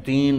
3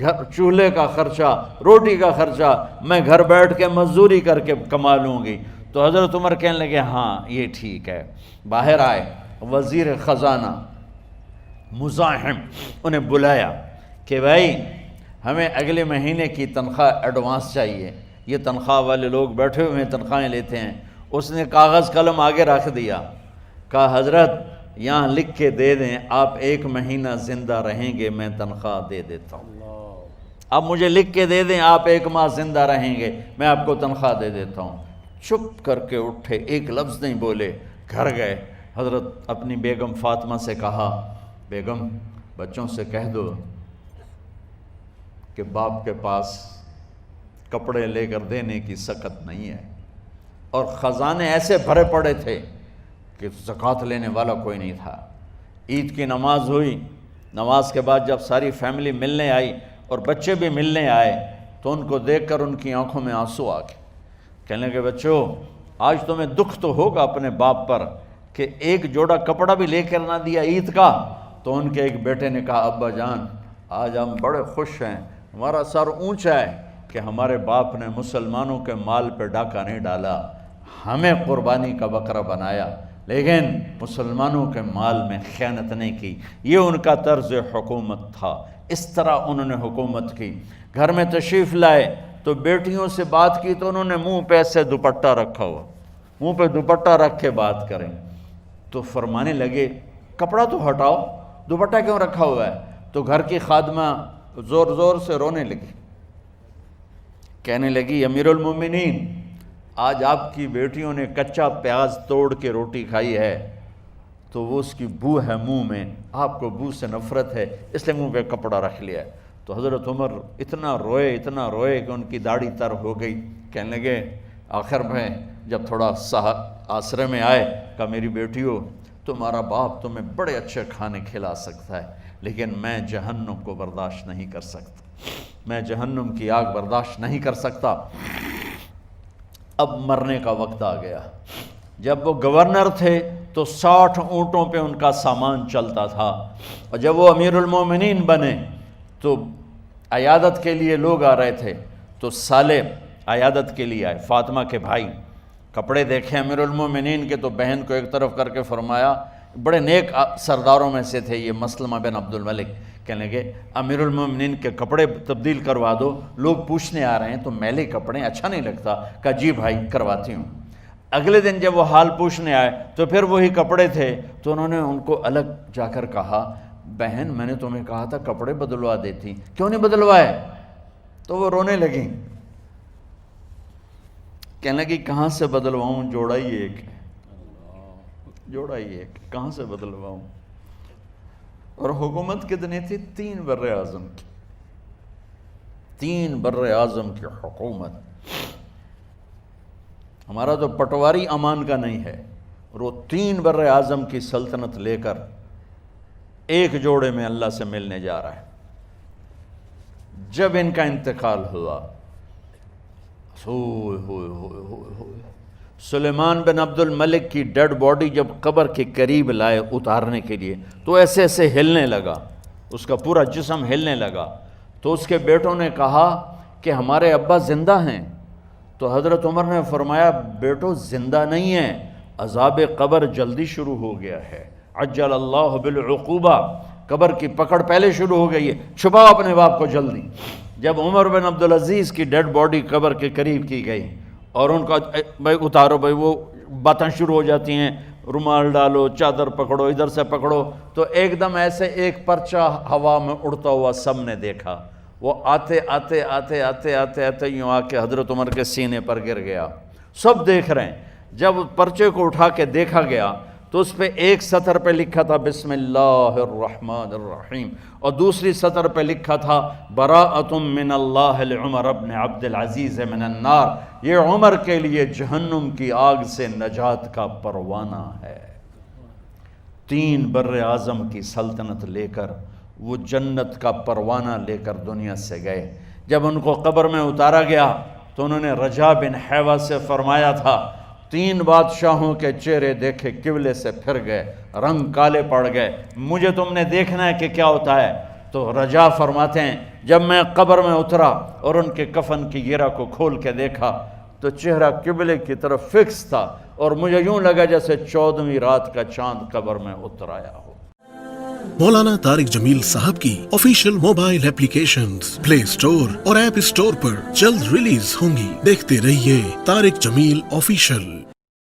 چولہے کا خرچہ، روٹی کا خرچہ میں گھر بیٹھ کے مزدوری کر کے کما لوں گی۔ تو حضرت عمر کہنے لگے ہاں یہ ٹھیک ہے۔ باہر آئے وزیر خزانہ مزاحم، انہیں بلایا کہ بھائی ہمیں اگلے مہینے کی تنخواہ ایڈوانس چاہیے، یہ تنخواہ والے لوگ بیٹھے ہوئے ہیں تنخواہیں لیتے ہیں۔ اس نے کاغذ قلم آگے رکھ دیا، کہا حضرت یہاں لکھ کے دے دیں آپ 1 مہینہ زندہ رہیں گے میں تنخواہ دے دیتا ہوں، آپ مجھے لکھ کے دے دیں آپ 1 ماہ زندہ رہیں گے میں آپ کو تنخواہ دے دیتا ہوں۔ چپ کر کے اٹھے، ایک لفظ نہیں بولے، گھر گئے۔ حضرت اپنی بیگم فاطمہ سے کہا بیگم بچوں سے کہہ دو کہ باپ کے پاس کپڑے لے کر دینے کی سکت نہیں ہے، اور خزانے ایسے بھرے پڑے تھے کہ زکوٰۃ لینے والا کوئی نہیں تھا۔ عید کی نماز ہوئی، نماز کے بعد جب ساری فیملی ملنے آئی اور بچے بھی ملنے آئے تو ان کو دیکھ کر ان کی آنکھوں میں آنسو آ گئے۔ کہنے لگے بچوں آج تمہیں دکھ تو ہوگا اپنے باپ پر کہ ایک جوڑا کپڑا بھی لے کر نہ دیا عید کا۔ تو ان کے ایک بیٹے نے کہا ابا جان آج ہم بڑے خوش ہیں، ہمارا سر اونچا ہے کہ ہمارے باپ نے مسلمانوں کے مال پہ ڈاکہ نہیں ڈالا، ہمیں قربانی کا بکرا بنایا لیکن مسلمانوں کے مال میں خیانت نہیں کی۔ یہ ان کا طرز حکومت تھا، اس طرح انہوں نے حکومت کی۔ گھر میں تشریف لائے تو بیٹیوں سے بات کی تو انہوں نے منہ پہ ایسے دوپٹہ رکھا ہوا، منہ پہ دوپٹہ رکھ کے بات کریں تو فرمانے لگے کپڑا تو ہٹاؤ، دوپٹہ کیوں رکھا ہوا ہے؟ تو گھر کی خادمہ زور زور سے رونے لگی، کہنے لگی امیر المومنین آج آپ کی بیٹیوں نے کچا پیاز توڑ کے روٹی کھائی ہے تو وہ اس کی بو ہے منہ میں، آپ کو بو سے نفرت ہے اس لیے منہ پہ کپڑا رکھ لیا ہے۔ تو حضرت عمر اتنا روئے کہ ان کی داڑھی تر ہو گئی۔ کہنے لگے آخر میں جب تھوڑا آسرے میں آئے کہا میری بیٹیوں تمہارا باپ تمہیں بڑے اچھے کھانے کھلا سکتا ہے لیکن میں جہنم کو برداشت نہیں کر سکتا، میں جہنم کی آگ برداشت نہیں کر سکتا۔ اب مرنے کا وقت آ گیا۔ جب وہ گورنر تھے تو 60 اونٹوں پہ ان کا سامان چلتا تھا، اور جب وہ امیر المومنین بنے تو عیادت کے لیے لوگ آ رہے تھے تو سالے عیادت کے لیے آئے، فاطمہ کے بھائی کپڑے دیکھے امیر المومنین کے تو بہن کو ایک طرف کر کے فرمایا، بڑے نیک سرداروں میں سے تھے یہ مسلمہ بن عبد الملک، کہنے لگے امیر المومنین کے کپڑے تبدیل کروا دو، لوگ پوچھنے آ رہے ہیں تو میلے کپڑے اچھا نہیں لگتا۔ کہا جی بھائی کرواتی ہوں۔ اگلے دن جب وہ حال پوچھنے آئے تو پھر وہی کپڑے تھے تو انہوں نے ان کو الگ جا کر کہا بہن میں نے تمہیں کہا تھا کپڑے بدلوا دیتی، کیوں نہیں بدلوائے؟ تو وہ رونے لگیں، کہنے لگی کہاں سے بدلواؤں، جوڑا ہی ایک ہے، جوڑا ہی ایک، کہاں سے بدلواؤں؟ اور حکومت کتنی تھی؟ 3 بر اعظم کی، 3 بر اعظم کی حکومت۔ ہمارا تو پٹواری امان کا نہیں ہے، اور وہ 3 بر اعظم کی سلطنت لے کر ایک جوڑے میں اللہ سے ملنے جا رہا ہے۔ جب ان کا انتقال ہوا سلیمان بن عبد الملک کی ڈیڈ باڈی جب قبر کے قریب لائے اتارنے کے لیے تو ایسے ایسے ہلنے لگا، اس کا پورا جسم ہلنے لگا۔ تو اس کے بیٹوں نے کہا کہ ہمارے ابا زندہ ہیں۔ تو حضرت عمر نے فرمایا بیٹو زندہ نہیں ہیں، عذاب قبر جلدی شروع ہو گیا ہے، عجل اللہ بالعقوبہ، قبر کی پکڑ پہلے شروع ہو گئی ہے، چھپاؤ اپنے باپ کو جلدی۔ جب عمر بن عبدالعزیز کی ڈیڈ باڈی قبر کے قریب کی گئی اور ان کا بھائی اتارو، بھائی وہ باتیں شروع ہو جاتی ہیں، رومال ڈالو، چادر پکڑو، ادھر سے پکڑو، تو ایک دم ایسے ایک پرچہ ہوا میں اڑتا ہوا سب نے دیکھا، وہ آتے آتے آتے آتے آتے آتے یوں آ کے حضرت عمر کے سینے پر گر گیا۔ سب دیکھ رہے ہیں۔ جب پرچے کو اٹھا کے دیکھا گیا تو اس پہ ایک سطر پہ لکھا تھا بسم اللہ الرحمن الرحیم، اور دوسری سطر پہ لکھا تھا براءۃ من اللہ لعمر بن عبد العزیز من النار، یہ عمر کے لیے جہنم کی آگ سے نجات کا پروانہ ہے۔ 3 بر اعظم کی سلطنت لے کر وہ جنت کا پروانہ لے کر دنیا سے گئے۔ جب ان کو قبر میں اتارا گیا تو انہوں نے رجا بن حیوہ سے فرمایا تھا 3 بادشاہوں کے چہرے دیکھے قبلے سے پھر گئے، رنگ کالے پڑ گئے، مجھے تم نے دیکھنا ہے کہ کیا ہوتا ہے۔ تو رجا فرماتے ہیں جب میں قبر میں اترا اور ان کے کفن کی گرہ کو کھول کے دیکھا تو چہرہ قبلے کی طرف فکس تھا اور مجھے یوں لگا جیسے 14ویں رات کا چاند قبر میں اتر آیا ہو۔ مولانا طارق جمیل صاحب کی آفیشیل موبائل ایپلیکیشنز پلے اسٹور اور ایپ اسٹور پر جلد ریلیز ہوں گی۔ دیکھتے رہیے طارق جمیل آفیشیل۔